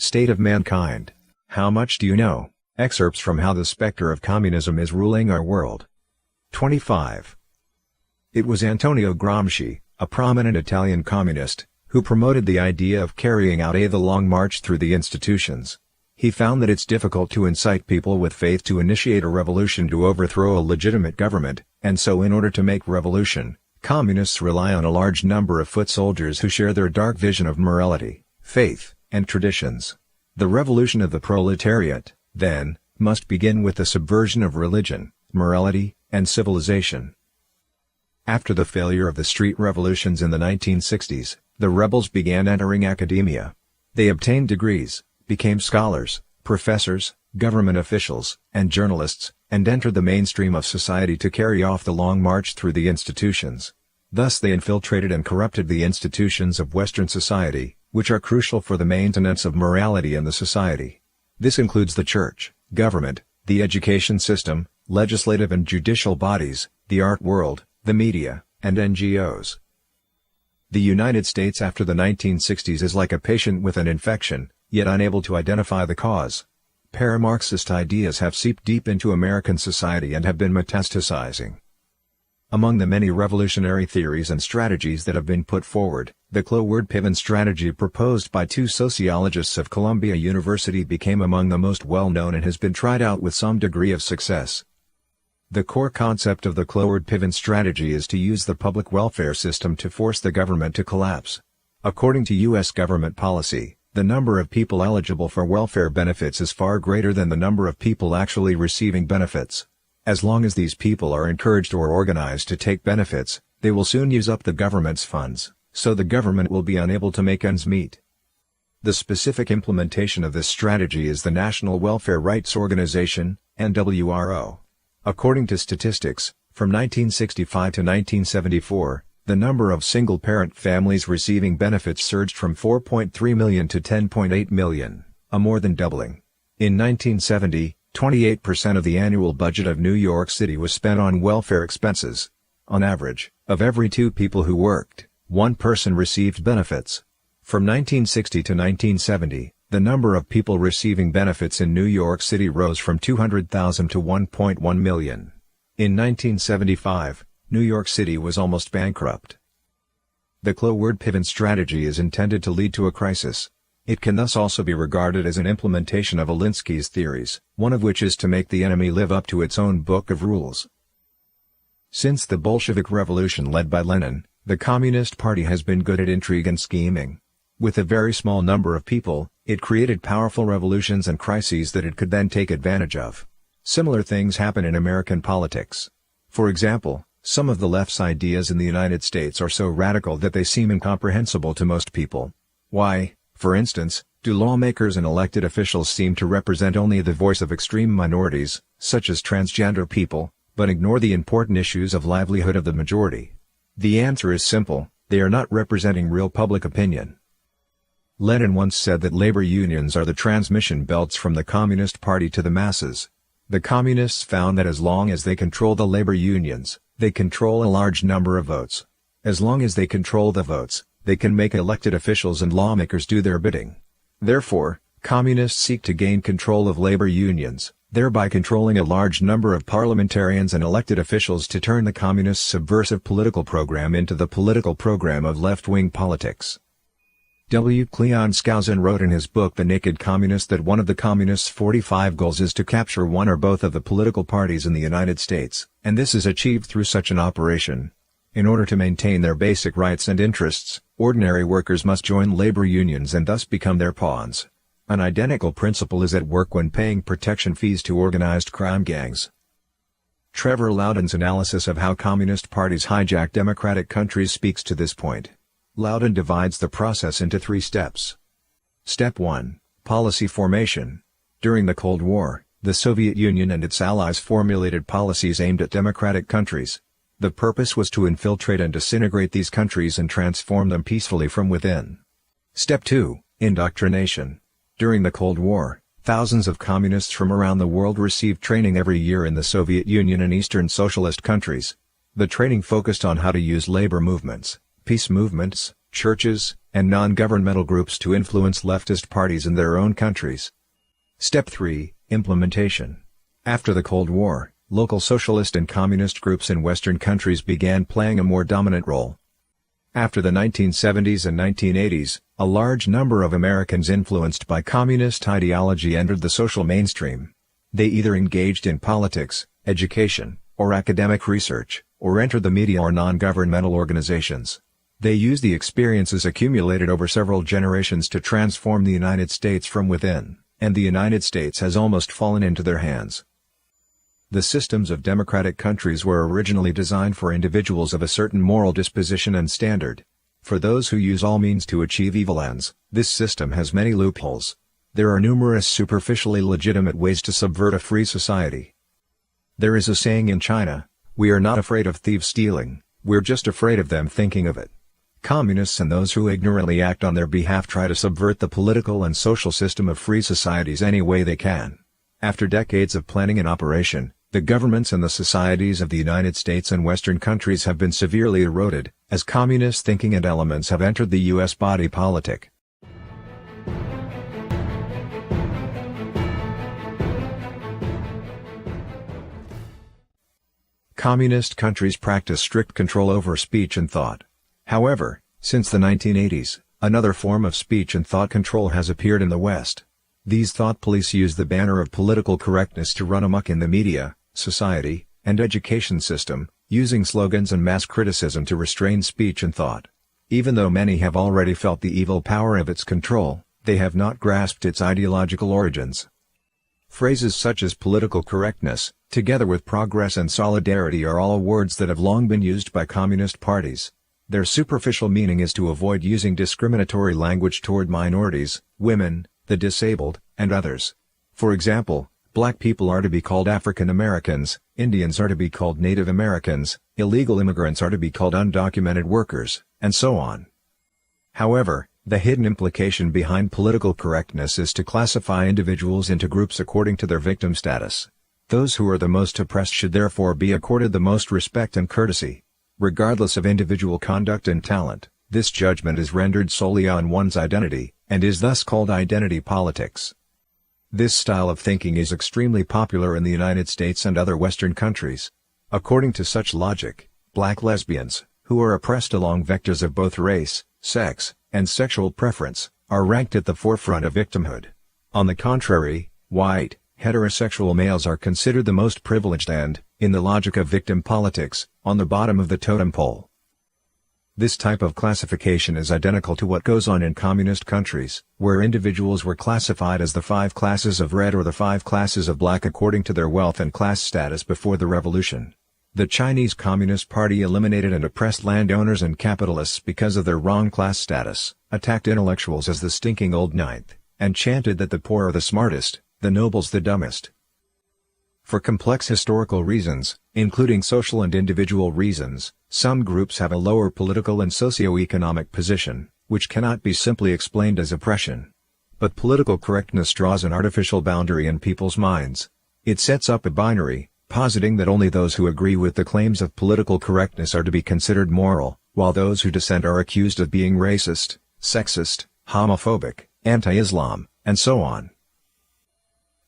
State of Mankind. How Much Do You Know? Excerpts from How the Spectre of Communism is Ruling Our World. 25. It was Antonio Gramsci, a prominent Italian communist, who promoted the idea of carrying out the Long March through the institutions. He found that it's difficult to incite people with faith to initiate a revolution to overthrow a legitimate government, and so in order to make revolution, communists rely on a large number of foot soldiers who share their dark vision of morality, faith, and traditions. The revolution of the proletariat, then, must begin with the subversion of religion, morality, and civilization. After the failure of the street revolutions in the 1960s, the rebels began entering academia. They obtained degrees, became scholars, professors, government officials, and journalists, and entered the mainstream of society to carry off the long march through the institutions. Thus they infiltrated and corrupted the institutions of Western society, which are crucial for the maintenance of morality in the society. This includes the church, government, the education system, legislative and judicial bodies, the art world, the media, and NGOs. The United States after the 1960s is like a patient with an infection, yet unable to identify the cause. Para-Marxist ideas have seeped deep into American society and have been metastasizing. Among the many revolutionary theories and strategies that have been put forward, the Cloward-Piven strategy proposed by two sociologists of Columbia University became among the most well-known and has been tried out with some degree of success. The core concept of the Cloward-Piven strategy is to use the public welfare system to force the government to collapse. According to U.S. government policy, the number of people eligible for welfare benefits is far greater than the number of people actually receiving benefits. As long as these people are encouraged or organized to take benefits, they will soon use up the government's funds, so the government will be unable to make ends meet. The specific implementation of this strategy is the National Welfare Rights Organization, NWRO. According to statistics, from 1965 to 1974, the number of single-parent families receiving benefits surged from 4.3 million to 10.8 million, a more than doubling. In 1970, 28% of the annual budget of New York City was spent on welfare expenses. On average, of every two people who worked, one person received benefits. From 1960 to 1970, the number of people receiving benefits in New York City rose from 200,000 to 1.1 million. In 1975, New York City was almost bankrupt. The Cloward-Piven strategy is intended to lead to a crisis. It can thus also be regarded as an implementation of Alinsky's theories, one of which is to make the enemy live up to its own book of rules. Since the Bolshevik Revolution led by Lenin, the Communist Party has been good at intrigue and scheming. With a very small number of people, it created powerful revolutions and crises that it could then take advantage of. Similar things happen in American politics. For example, some of the left's ideas in the United States are so radical that they seem incomprehensible to most people. Why, for instance, do lawmakers and elected officials seem to represent only the voice of extreme minorities, such as transgender people, but ignore the important issues of livelihood of the majority? The answer is simple: they are not representing real public opinion. Lenin once said that labor unions are the transmission belts from the Communist Party to the masses. The Communists found that as long as they control the labor unions, they control a large number of votes. As long as they control the votes, they can make elected officials and lawmakers do their bidding. Therefore, communists seek to gain control of labor unions, thereby controlling a large number of parliamentarians and elected officials to turn the communists' subversive political program into the political program of left-wing politics. W. Cleon Skousen wrote in his book The Naked Communist that one of the Communists' 45 goals is to capture one or both of the political parties in the United States, and this is achieved through such an operation. In order to maintain their basic rights and interests, ordinary workers must join labor unions and thus become their pawns. An identical principle is at work when paying protection fees to organized crime gangs. Trevor Loudon's analysis of how communist parties hijack democratic countries speaks to this point. Loudon divides the process into 3 steps. Step 1. Policy formation. During the Cold War, the Soviet Union and its allies formulated policies aimed at democratic countries. The purpose was to infiltrate and disintegrate these countries and transform them peacefully from within. Step 2. Indoctrination. During the Cold War, thousands of communists from around the world received training every year in the Soviet Union and Eastern Socialist countries. The training focused on how to use labor movements, peace movements, churches, and non-governmental groups to influence leftist parties in their own countries. Step 3. Implementation. After the Cold War, local socialist and communist groups in Western countries began playing a more dominant role. After the 1970s and 1980s, a large number of Americans influenced by communist ideology entered the social mainstream. They either engaged in politics, education, or academic research, or entered the media or non-governmental organizations. They used the experiences accumulated over several generations to transform the United States from within, and the United States has almost fallen into their hands. The systems of democratic countries were originally designed for individuals of a certain moral disposition and standard. For those who use all means to achieve evil ends, this system has many loopholes. There are numerous superficially legitimate ways to subvert a free society. There is a saying in China, "We are not afraid of thieves stealing, we're just afraid of them thinking of it." Communists and those who ignorantly act on their behalf try to subvert the political and social system of free societies any way they can. After decades of planning and operation, the governments and the societies of the United States and Western countries have been severely eroded, as communist thinking and elements have entered the U.S. body politic. Communist countries practice strict control over speech and thought. However, since the 1980s, another form of speech and thought control has appeared in the West. These thought police use the banner of political correctness to run amok in the media, society, and education system, using slogans and mass criticism to restrain speech and thought. Even though many have already felt the evil power of its control, they have not grasped its ideological origins. Phrases such as political correctness, together with progress and solidarity, are all words that have long been used by communist parties. Their superficial meaning is to avoid using discriminatory language toward minorities, women, the disabled, and others. For example, black people are to be called African Americans, Indians are to be called Native Americans, illegal immigrants are to be called undocumented workers, and so on. However, the hidden implication behind political correctness is to classify individuals into groups according to their victim status. Those who are the most oppressed should therefore be accorded the most respect and courtesy. Regardless of individual conduct and talent, this judgment is rendered solely on one's identity, and is thus called identity politics. This style of thinking is extremely popular in the United States and other Western countries. According to such logic, black lesbians, who are oppressed along vectors of both race, sex, and sexual preference, are ranked at the forefront of victimhood. On the contrary, white, heterosexual males are considered the most privileged and, in the logic of victim politics, on the bottom of the totem pole. This type of classification is identical to what goes on in communist countries, where individuals were classified as the 5 classes of red or the 5 classes of black according to their wealth and class status before the revolution. The Chinese Communist Party eliminated and oppressed landowners and capitalists because of their wrong class status, attacked intellectuals as the stinking old ninth, and chanted that the poor are the smartest, the nobles the dumbest. For complex historical reasons, including social and individual reasons, some groups have a lower political and socio-economic position, which cannot be simply explained as oppression. But political correctness draws an artificial boundary in people's minds. It sets up a binary, positing that only those who agree with the claims of political correctness are to be considered moral, while those who dissent are accused of being racist, sexist, homophobic, anti-Islam, and so on.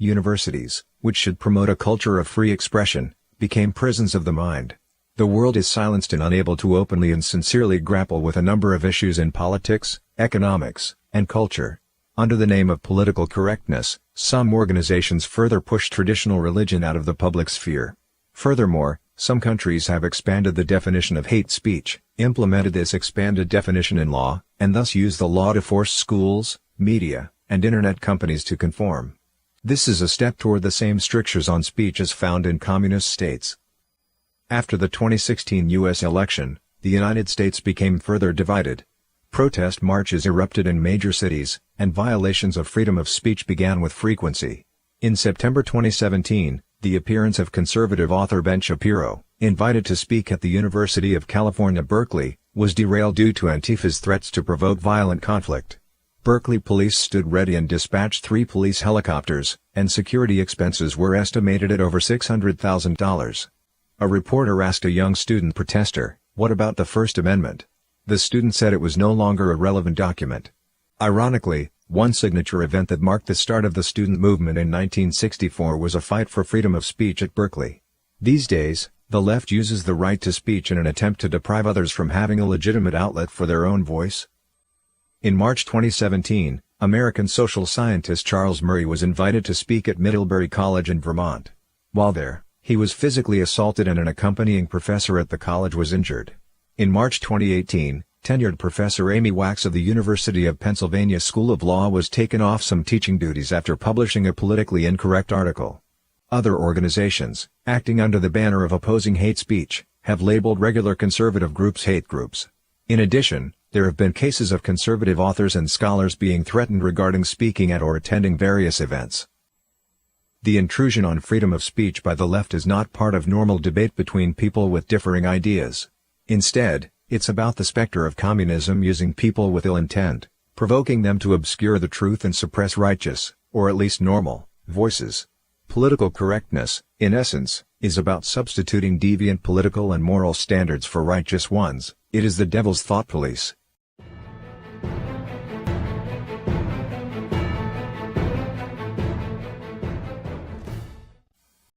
Universities, which should promote a culture of free expression, became prisons of the mind. The world is silenced and unable to openly and sincerely grapple with a number of issues in politics, economics, and culture. Under the name of political correctness, some organizations further push traditional religion out of the public sphere. Furthermore, some countries have expanded the definition of hate speech, implemented this expanded definition in law, and thus use the law to force schools, media, and internet companies to conform. This is a step toward the same strictures on speech as found in communist states. After the 2016 U.S. election, the United States became further divided. Protest marches erupted in major cities, and violations of freedom of speech began with frequency. In September 2017, the appearance of conservative author Ben Shapiro, invited to speak at the University of California, Berkeley, was derailed due to Antifa's threats to provoke violent conflict. Berkeley police stood ready and dispatched 3 police helicopters, and security expenses were estimated at over $600,000. A reporter asked a young student protester, "What about the First Amendment?" The student said it was no longer a relevant document. Ironically, one signature event that marked the start of the student movement in 1964 was a fight for freedom of speech at Berkeley. These days, the left uses the right to speech in an attempt to deprive others from having a legitimate outlet for their own voice. In March 2017, American social scientist Charles Murray was invited to speak at Middlebury College in Vermont. While there, he was physically assaulted and an accompanying professor at the college was injured. In March 2018, tenured Professor Amy Wax of the University of Pennsylvania School of Law was taken off some teaching duties after publishing a politically incorrect article. Other organizations, acting under the banner of opposing hate speech, have labeled regular conservative groups hate groups. In addition, there have been cases of conservative authors and scholars being threatened regarding speaking at or attending various events. The intrusion on freedom of speech by the left is not part of normal debate between people with differing ideas. Instead, it's about the specter of communism using people with ill intent, provoking them to obscure the truth and suppress righteous, or at least normal, voices. Political correctness, in essence, is about substituting deviant political and moral standards for righteous ones. It is the devil's thought police.